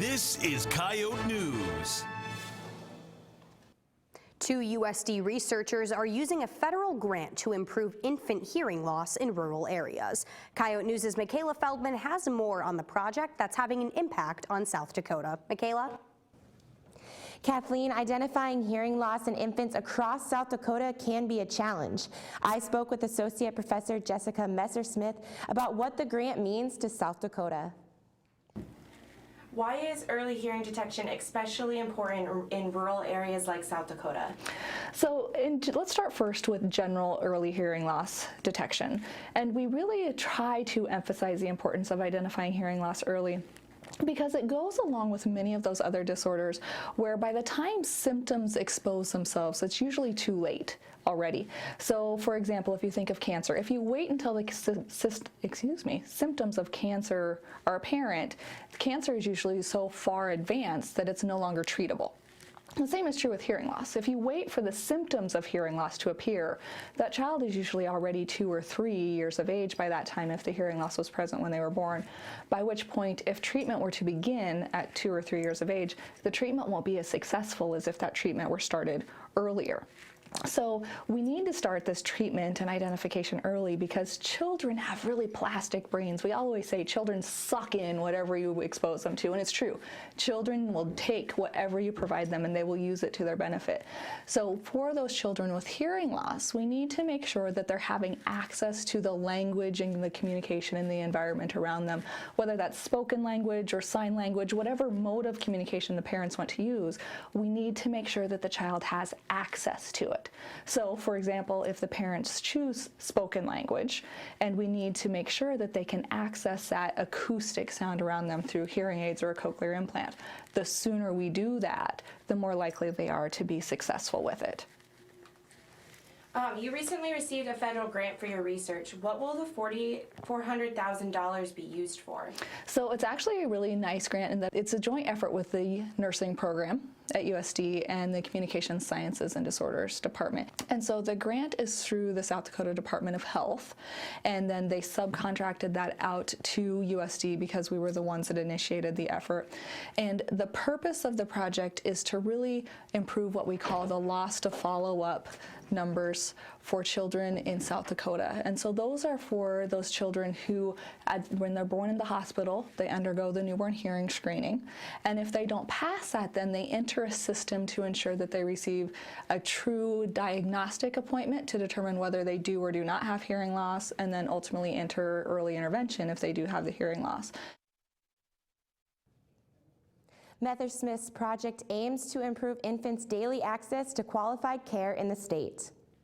This is Coyote News. 2 USD researchers are using a federal grant to improve infant hearing loss in rural areas. Coyote News' Michaela Feldman has more on the project that's having an impact on South Dakota. Michaela? Kathleen, identifying hearing loss in infants across South Dakota can be a challenge. I spoke with Associate Professor Jessica Messersmith about what the grant means to South Dakota. Why is early hearing detection especially important in rural areas like South Dakota? Let's start first with general early hearing loss detection. And we really try to emphasize the importance of identifying hearing loss early, because it goes along with many of those other disorders where by the time symptoms expose themselves, it's usually too late already. So for example, if you think of cancer, if you wait until the symptoms of cancer are apparent, cancer is usually so far advanced that it's no longer treatable. The same is true with hearing loss. If you wait for the symptoms of hearing loss to appear, that child is usually already 2 or 3 years of age by that time if the hearing loss was present when they were born, by which point if treatment were to begin at 2 or 3 years of age, the treatment won't be as successful as if that treatment were started earlier. So we need to start this treatment and identification early because children have really plastic brains. We always say children suck in whatever you expose them to, and it's true. Children will take whatever you provide them and they will use it to their benefit. So for those children with hearing loss, we need to make sure that they're having access to the language and the communication in the environment around them, whether that's spoken language or sign language, whatever mode of communication the parents want to use, we need to make sure that the child has access to it. So, for example, if the parents choose spoken language, and we need to make sure that they can access that acoustic sound around them through hearing aids or a cochlear implant, the sooner we do that, the more likely they are to be successful with it. You recently received a federal grant for your research. What will the $400,000 be used for? So it's actually a really nice grant in that it's a joint effort with the nursing program at USD and the Communications Sciences and Disorders Department. And so the grant is through the South Dakota Department of Health, and then they subcontracted that out to USD because we were the ones that initiated the effort. And the purpose of the project is to really improve what we call the loss to follow-up numbers for children in South Dakota. And so those are for those children who, when they're born in the hospital, they undergo the newborn hearing screening. And if they don't pass that, then they enter a system to ensure that they receive a true diagnostic appointment to determine whether they do or do not have hearing loss, and then ultimately enter early intervention if they do have the hearing loss. Messersmith's project aims to improve infants' daily access to qualified care in the state.